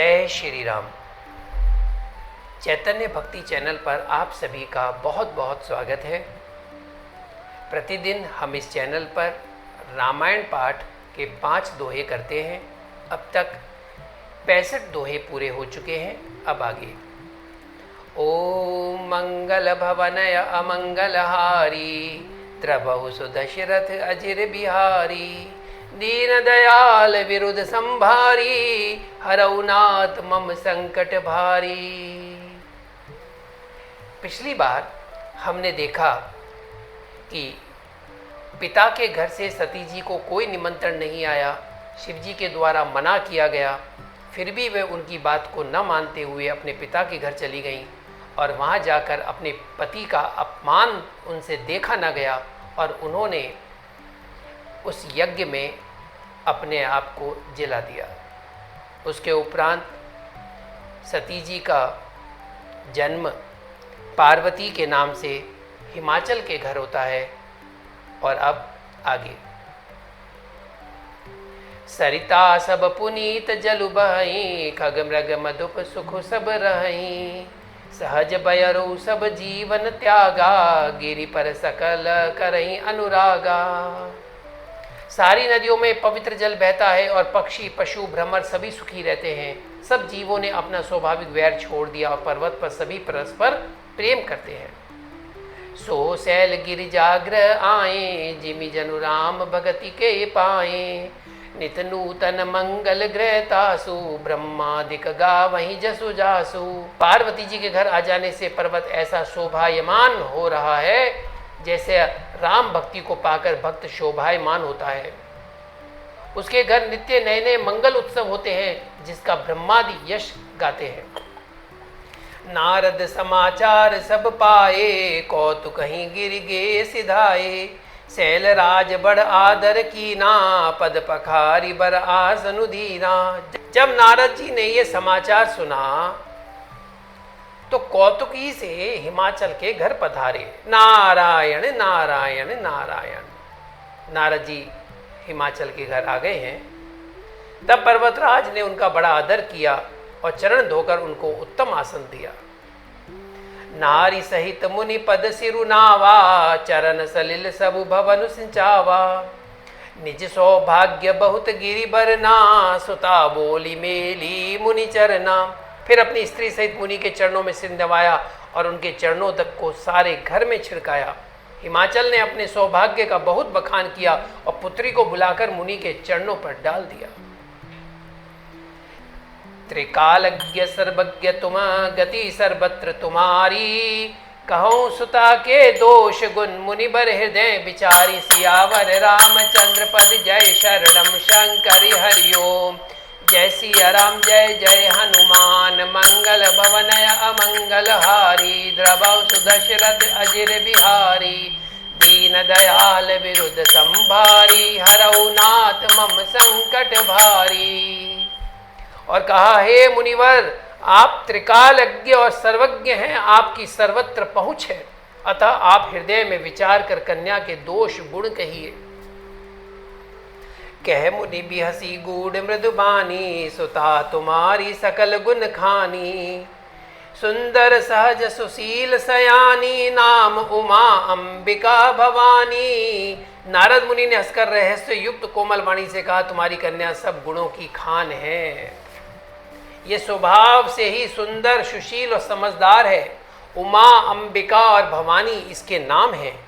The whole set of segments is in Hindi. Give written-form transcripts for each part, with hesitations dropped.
जय श्री राम। चैतन्य भक्ति चैनल पर आप सभी का बहुत बहुत स्वागत है। प्रतिदिन हम इस चैनल पर रामायण पाठ के 5 दोहे करते हैं। अब तक 65 दोहे पूरे हो चुके हैं। अब आगे। ओम मंगल भवनय अमंगलहारी त्रबहु सुदशरथ अजिर बिहारी दीन दयाल विरुद्ध संभारी हरऊ नाथ मम संकट भारी। पिछली बार हमने देखा कि पिता के घर से सती जी को कोई निमंत्रण नहीं आया, शिव जी के द्वारा मना किया गया, फिर भी वे उनकी बात को न मानते हुए अपने पिता के घर चली गईं और वहाँ जाकर अपने पति का अपमान उनसे देखा न गया और उन्होंने उस यज्ञ में अपने आप को जला दिया। उसके उपरांत सती जी का जन्म पार्वती के नाम से हिमाचल के घर होता है। और अब आगे। सरिता सब पुनीत जलु बहई खग मृग मधुप सुख सब रहई सहज बयरु सब जीवन त्यागा गिरि पर सकल करई अनुरागा। सारी नदियों में पवित्र जल बहता है और पक्षी पशु भ्रमर सभी सुखी रहते हैं। सब जीवों ने अपना स्वाभाविक वैर छोड़ दिया और पर्वत पर सभी परस्पर प्रेम करते हैं। सो शैल गिर जाग्र आए जिमि जनु राम भगति के पाए नित नूतन मंगल ग्रह तासु ब्रह्मादिक गावहि जसु जासु। पार्वती जी के घर आ जाने से पर्वत ऐसा शोभायमान हो रहा है जैसे राम भक्ति को पाकर भक्त शोभायमान होता है। उसके घर नित्य नए नए मंगल उत्सव होते हैं जिसका ब्रह्मादि यश गाते हैं। नारद समाचार सब पाए कौतुक कहीं गिर गे सिधाए शैल राज बड़ आदर की ना पद पखारी बर आसनु दीना। जब नारद जी ने ये समाचार सुना तो कौतुकी से हिमाचल के घर पधारे। नारायण नारायण नारायण। नारद जी हिमाचल के घर आ गए हैं। तब पर्वतराज ने उनका बड़ा आदर किया और चरण धोकर उनको उत्तम आसन दिया। नारी सहित मुनि पद सिरुनावा चरण सलिल सबु भवन सिंचावा निज सौभाग्य बहुत गिरि बरना सुता बोली मेली मुनि चरना। फिर अपनी स्त्री सहित मुनि के चरणों में सिर नवाया और उनके चरणों तक को सारे घर में छिड़काया। हिमाचल ने अपने सौभाग्य का बहुत बखान किया और पुत्री को बुलाकर मुनि के चरणों पर डाल दिया। त्रिकालज्ञ सर्वज्ञ तुम गति सर्वत्र तुम्हारी कहूँ सुता के दोष गुण मुनि बर हृदय विचारी सियावर रामचंद्र पद जय शरणम शंकरि हरिओम। जय सिया राम जय जय हनुमान मंगल भवनय अमंगल हारी द्रवौ सुदशरथ अजिर बिहारी दीन दयाल विरुद्ध संभारी हरऊ नाथ मम संकट भारी। और कहा, हे मुनिवर, आप त्रिकालज्ञ और सर्वज्ञ हैं, आपकी सर्वत्र पहुँच है, अतः आप हृदय में विचार कर कन्या के दोष गुण कहिए। कह मुनि भी हसी गूढ़ मृदुबानी सुता तुम्हारी सकल गुण खानी सुंदर सहज सुशील सयानी नाम उमा अंबिका भवानी। नारद मुनि ने हंसकर रहस्य युक्त कोमल वाणी से कहा, तुम्हारी कन्या सब गुणों की खान है। ये स्वभाव से ही सुंदर सुशील और समझदार है। उमा अंबिका और भवानी इसके नाम हैं।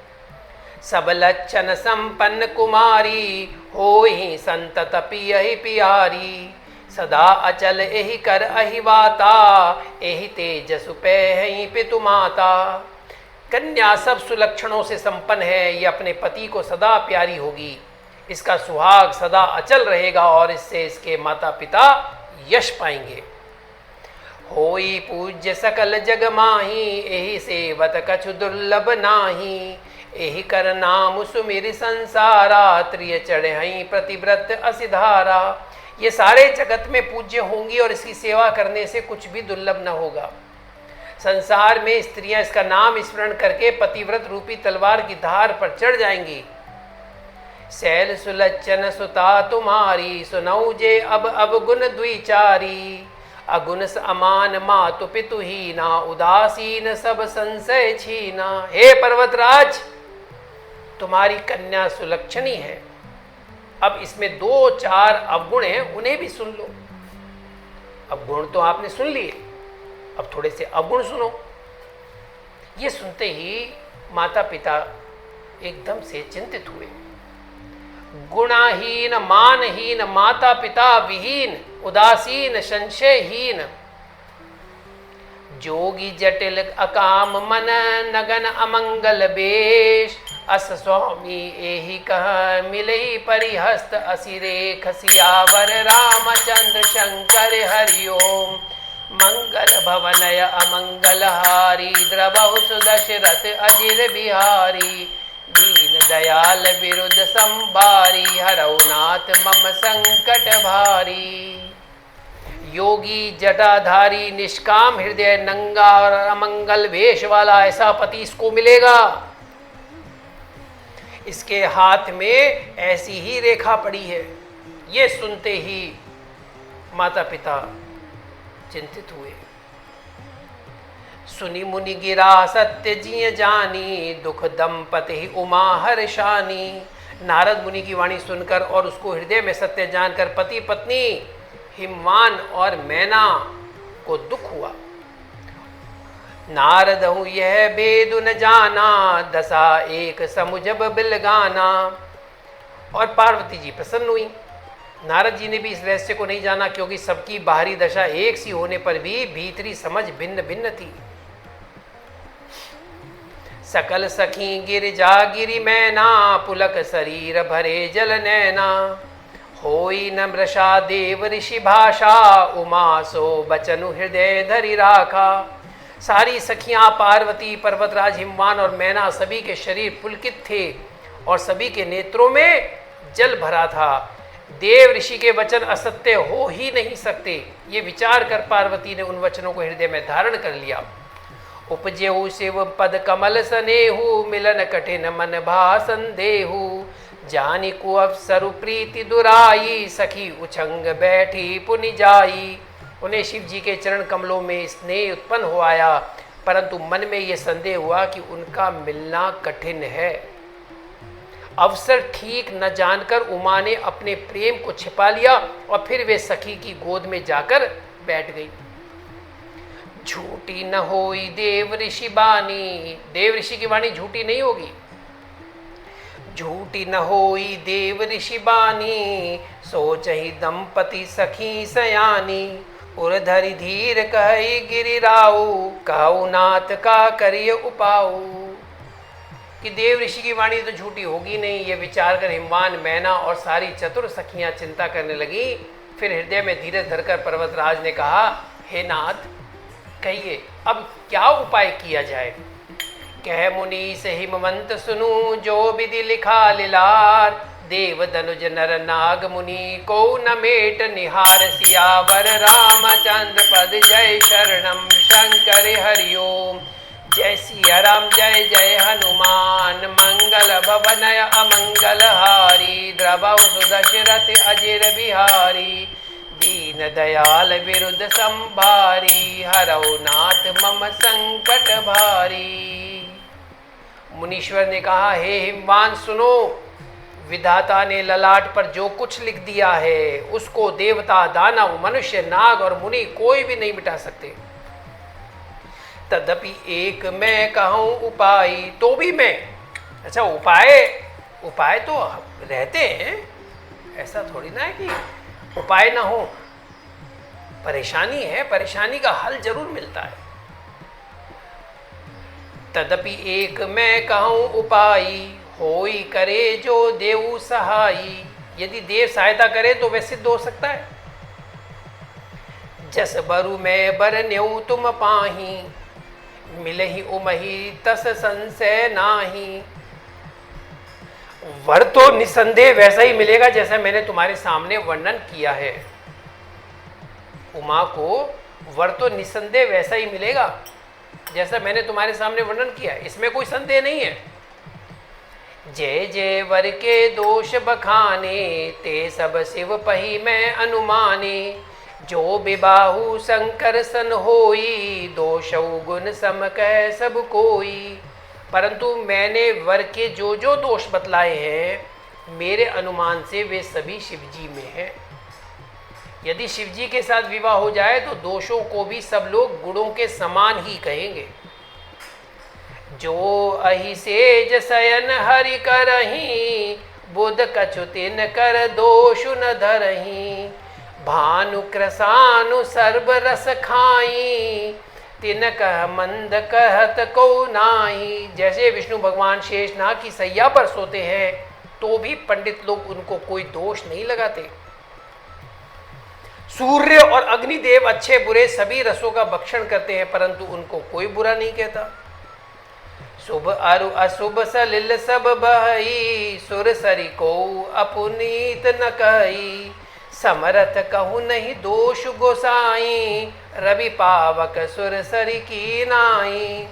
सब लक्षण संपन्न कुमारी होहि संतत पियहि पियारी सदा अचल एहि कर अहिवाता एहि तेजसु पेहि पितु माता। कन्या सब सुलक्षणों से संपन्न है, ये अपने पति को सदा प्यारी होगी, इसका सुहाग सदा अचल रहेगा और इससे इसके माता पिता यश पाएंगे। होई पूज्य सकल जग माही एहि सेवत कछु दुर्लभ नाही एहि कर नाम सुमिर संसारा त्रिय चढ़ई प्रतिव्रत असिधारा। ये सारे जगत में पूज्य होंगी और इसकी सेवा करने से कुछ भी दुर्लभ न होगा। संसार में स्त्रियां इसका नाम स्मरण करके पतिव्रत रूपी तलवार की धार पर चढ़ जाएंगी। शैल सुलक्षण सुता तुम्हारी सुनऊ जे अब गुण द्विचारी अगुण अमान मातु पितु हीना, उदासीन सब संशय छीना। हे पर्वतराज, तुम्हारी कन्या सुलक्षणी है। अब इसमें 2-4 अवगुण हैं, उन्हें भी सुन लो। अब गुण तो आपने सुन लिए, अब थोड़े से अवगुण सुनो। ये सुनते ही माता पिता एकदम से चिंतित हुए। गुणाहीन मानहीन माता पिता विहीन, उदासीन संशयहीन, जोगी जटिल अकाम मन, नगन अमंगल बेश, अस स्वामी एहि कह मिलई परिहस्त, असिरेख सियावर रामचंद्र शंकर हरिओम। मंगल भवनय अमंगलहारी, द्रवहु सुदशरथ अजिर बिहारी, दीन दयाल विरुद्ध संबारी, हरौ नाथ मम संकट भारी। योगी जटाधारी निष्काम हृदय, नंगा और अमंगल वेश वाला ऐसा पति इसको मिलेगा। इसके हाथ में ऐसी ही रेखा पड़ी है। ये सुनते ही माता पिता चिंतित हुए। सुनि मुनि गिरा सत्य जिय जानी, दुख दंपति उमा हर्षानी। नारद मुनि की वाणी सुनकर और उसको हृदय में सत्य जानकर पति पत्नी हिमवान और मैना को दुख हुआ। नारद हूँ यह भेद न जाना, दशा एक समुझब बिलगाना। और पार्वती जी प्रसन्न हुई। नारद जी ने भी इस रहस्य को नहीं जाना, क्योंकि सबकी बाहरी दशा एक सी होने पर भी भीतरी समझ भिन्न भिन्न थी। सकल सखी गिरिजा गिरि मैना, पुलक शरीर भरे जल नैना। होई न मृषा देव ऋषि भाषा, उमा सो बचनु हृदय धरि राखा। सारी सखियां पार्वती, पर्वतराज, हिमवान और मैना सभी के शरीर पुलकित थे और सभी के नेत्रों में जल भरा था। देव ऋषि के वचन असत्य हो ही नहीं सकते, ये विचार कर पार्वती ने उन वचनों को हृदय में धारण कर लिया। उपजेहु शिव पद कमल सनेहु, मिलन कठिन मन भा संदेहु। जानी को अवसरु प्रीति दुराई, सखी उछंग बैठी पुनि जाई। उन्हें शिव जी के चरण कमलों में स्नेह उत्पन्न हो आया, परंतु मन में यह संदेह हुआ कि उनका मिलना कठिन है। अवसर ठीक न जानकर उमा ने अपने प्रेम को छिपा लिया और फिर वे सखी की गोद में जाकर बैठ गई। झूठी न होई देव ऋषि बानी, देव ऋषि की वाणी झूठी नहीं होगी। झूठी न होई देव ऋषि बानी, सोच ही दंपति सखी सयानी। उर्धरि धीर कहि गिरिराऊ, कहु नाथ का करिय उपाऊ। कि देव ऋषि की वाणी तो झूठी होगी नहीं, ये विचार कर हिमवान, मैना और सारी चतुर सखियां चिंता करने लगी। फिर हृदय में धीरज धरकर पर्वतराज ने कहा, हे नाथ, कहिए अब क्या उपाय किया जाए। कह मुनि से हिमवंत सुनू, जो विधि लिखा लिलार। देव धनुज नर नाग मुनि को न मेट निहार। सियावर रामचंद्र पद जय शरणम, शंकर हरिओम। जय सिया राम जय जय हनुमान, मंगल भवनय अमंगल हारी। द्रवहु सुदशरथ अजिर बिहारी, दीन दयाल विरुद्ध संभारी। हरौ नाथ मम संकट भारी। मुनीश्वर ने कहा, हे हिमवान सुनो, विधाता ने ललाट पर जो कुछ लिख दिया है उसको देवता, दानव, मनुष्य, नाग और मुनि कोई भी नहीं मिटा सकते। तदपि एक मैं कहूँ उपाय, तो भी मैं। अच्छा, उपाय तो रहते हैं, ऐसा थोड़ी ना है कि उपाय ना हो। परेशानी है, परेशानी का हल जरूर मिलता है। तदपि एक मैं कहूँ उपाय, होई करे जो देव सहाई। यदि देव सहायता करे तो वह सिद्ध हो सकता है। जस बरु मैं बरन्यऊ तुम पाही, मिलहि उमहि तस संशय नाही। वर तो निसंदेह वैसा ही मिलेगा जैसा मैंने तुम्हारे सामने वर्णन किया है। उमा को वर तो निसंदेह वैसा ही मिलेगा जैसा मैंने तुम्हारे सामने वर्णन किया है, इसमें कोई संदेह नहीं है। जय जय वर के दोष बखाने, ते सब शिव पही मैं अनुमाने। जो विबाहु शंकर सन होई, दोषौ गुण सम कह सब कोई। परंतु मैंने वर के जो जो दोष बतलाए हैं, मेरे अनुमान से वे सभी शिवजी में हैं। यदि शिवजी के साथ विवाह हो जाए तो दोषों को भी सब लोग गुणों के समान ही कहेंगे। जो अहि सेज शयन हरि करही, बुध कछुतिन कर दोषु न धरही। भानु कृसानु सर्व रस खाई, तिन कह मंद कहत को नाही। जैसे विष्णु भगवान शेषनाग की सैया पर सोते हैं तो भी पंडित लोग उनको कोई दोष नहीं लगाते। सूर्य और अग्निदेव अच्छे बुरे सभी रसों का भक्षण करते हैं, परंतु उनको कोई बुरा नहीं कहता। शुभ अरु अशुभ सलिल सब बहई, सुर सरी को अपुनीत न कही। समरथ कहु नहीं दोष गोसाई, रवि पावक सुर सरी की नाई।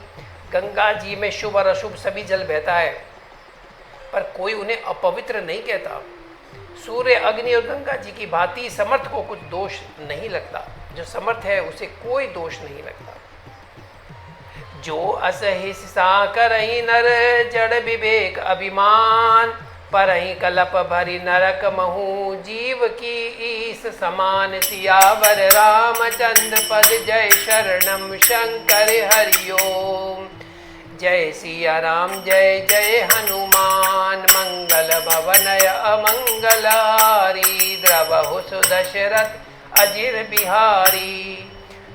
गंगा जी में शुभ और अशुभ सभी जल बहता है, पर कोई उन्हें अपवित्र नहीं कहता। सूर्य अग्नि और गंगा जी की भांति समर्थ को कुछ दोष नहीं लगता। जो समर्थ है उसे कोई दोष नहीं लगता। जो असहिस सा करही नर, जड़ विवेक अभिमान। परही कलप भरी नरक महू, जीव की ईस समान। सियावर रामचंद्र पद, जय शरणम शंकर हरिओम। जय सिया राम जय जय हनुमान, मंगल भवनय अमंगल हारी। द्रवहु सुदशरथ अजिर बिहारी,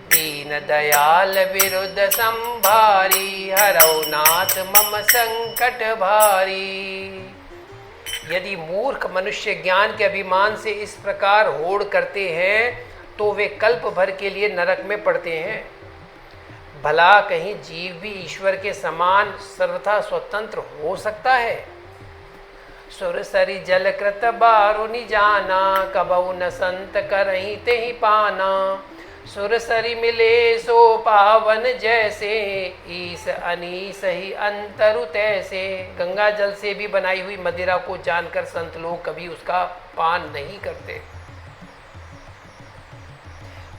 दीन दयाल विरुद्ध संभारी। हरौ नाथ मम संकट भारी। यदि मूर्ख मनुष्य ज्ञान के अभिमान से इस प्रकार होड़ करते हैं तो वे कल्प भर के लिए नरक में पड़ते हैं। भला कहीं जीव भी ईश्वर के समान सर्वथा स्वतंत्र हो सकता है? सुर सरी जल कृत बारो निजाना, कबऊ न संत करही ते ही पाना। सुर सरी मिले सो पावन जैसे, ईस अनीस ही अंतरु तैसे। गंगा जल से भी बनाई हुई मदिरा को जानकर संत लोग कभी उसका पान नहीं करते,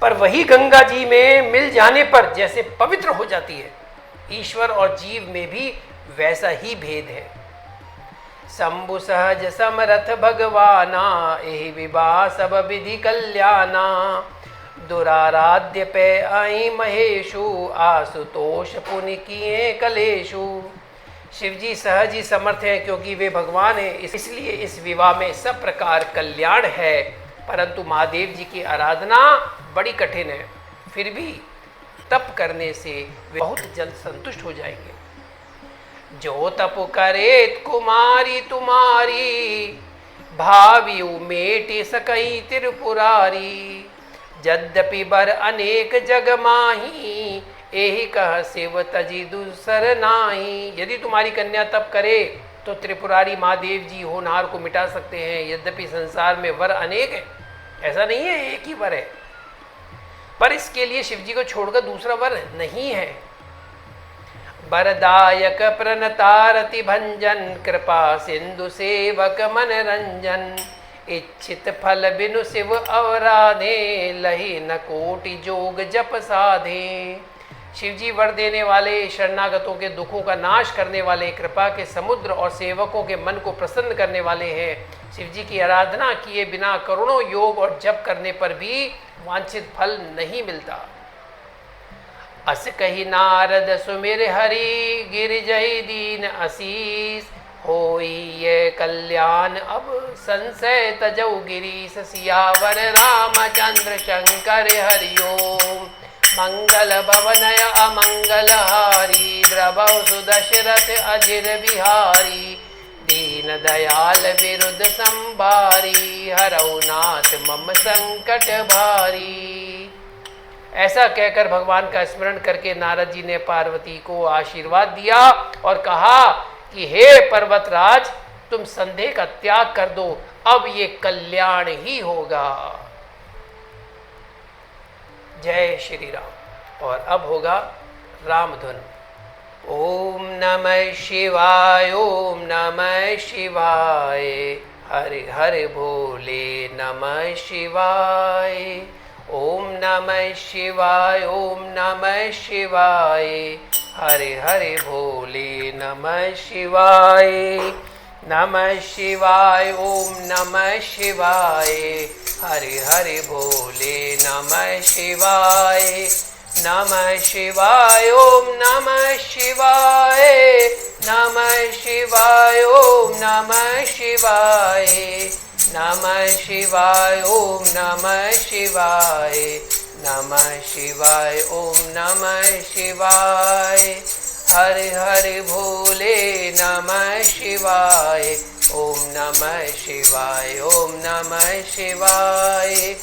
पर वही गंगा जी में मिल जाने पर जैसे पवित्र हो जाती है। ईश्वर और जीव में भी वैसा ही भेद है। शंभु सहज समरथ भगवाना, एहि विवाह सब विधि कल्याणा। दुराराध्य पे आई महेशु, आशुतोष पुनि किए कलेशु। शिवजी सहज ही समर्थ हैं क्योंकि वे भगवान हैं, इसलिए इस विवाह में सब प्रकार कल्याण है। परंतु महादेव जी की आराधना बड़ी कठिन है, फिर भी तप करने से वे बहुत जल्द संतुष्ट हो जाएंगे। जो तप करे कुमारी तुम्हारी, भावी मेटि सकई त्रिपुरारी। यद्यपि बर अनेक जग माही, एहि कह शिव तजी दूसर नाही। यदि तुम्हारी कन्या तप करे तो त्रिपुरारी महादेव जी होनहार को मिटा सकते हैं। यद्यपि संसार में वर अनेक है, ऐसा नहीं है एक ही वर है, पर इसके लिए शिवजी को छोड़कर दूसरा वर नहीं है। वरदायक प्रणतारति भंजन, कृपा सिंधु सेवक मन रंजन। इच्छित फल बिनु शिव अवराधे, लही न कोटि जोग जप साधे। शिवजी वर देने वाले, शरणागतों के दुखों का नाश करने वाले, कृपा के समुद्र और सेवकों के मन को प्रसन्न करने वाले हैं। शिवजी की आराधना किए बिना करोड़ों योग और जप करने पर भी वांछित फल नहीं मिलता। अस कही नारद सुमिर हरि, गिर जय दीन असीस। होई ये कल्याण अब संशय तजौ गिरीश। सियावर रामचंद्र शंकर हरिओम। मंगल भवनय अमंगल हारी, द्रवहु सुदशरथ अजिर बिहारी। दीन दयाल विरुद्ध संभारी, हरौ नाथ मम संकट भारी। ऐसा कहकर भगवान का स्मरण करके नारद जी ने पार्वती को आशीर्वाद दिया और कहा कि हे पर्वतराज, तुम संदेह का त्याग कर दो, अब ये कल्याण ही होगा। जय श्री राम। और अब होगा राम धुन। ओम नमः शिवाय, ओम नमः शिवाय। हरि हरि भोले नमः शिवाय। ओम नमः शिवाय, ओम नमः शिवाय। हरे हरे भोले नमः शिवाय, नमः शिवाय, ओम नमः शिवाय। हरे हरे भोले नमः शिवाय, नमः शिवाय, ओम नमः शिवाय, नमः शिवाय, ओम नमः शिवाय, नमः शिवाय, ओम नमः शिवाय, नमः शिवाय, ओम नमः शिवाय। हरे हरे भोले नमः शिवाय, ओम नमः शिवाय, ओम नमः शिवाय,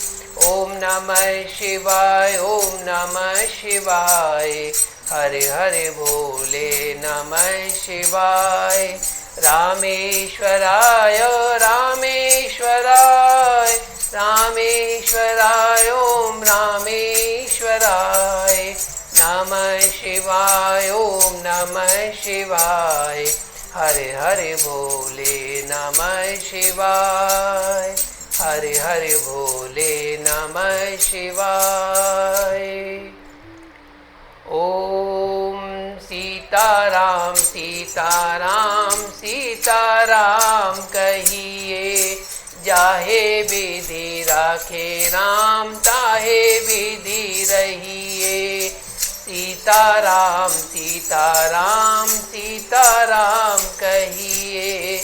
ओम नमः शिवाय, ओम नमः शिवाय। हरे हरे भोले नमः शिवाय। रामेश्वराय, रामेश्वराय, रामेश्वराय, ओम रामेश्वराय। नमः शिवाय, ओम नमः शिवाय। हरे हरे भोले नमः शिवाय, हरे हरे भोले नमः शिवाय। ओम सीताराम सीताराम सीताराम कहिए, जाहे विधि राखे राम ताहे विधि रहिए। सीताराम सीताराम सीताराम कहिए,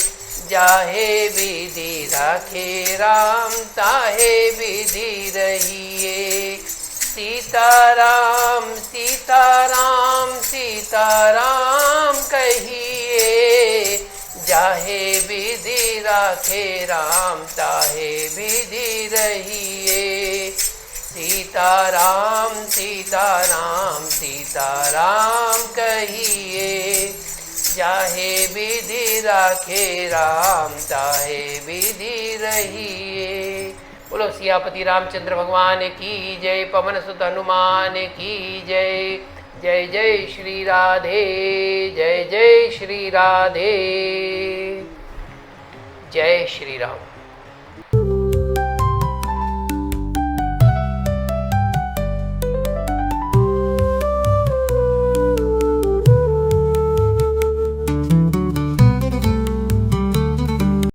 जाहे विधि राखे राम ताहे विधि रहिए। सीताराम सीताराम सीताराम कहिए, जाहे विधि राखे राम ताहे विधि रहिए। सीताराम सीताराम सीताराम कहिए, जाहे विधि राखे राम ताहे विधि रहिए। बोलो सियापति रामचंद्र भगवान की जय, पवन सुत हनुमान की जय। जय जय श्री राधे, जय जय श्री राधे, जय श्री राम।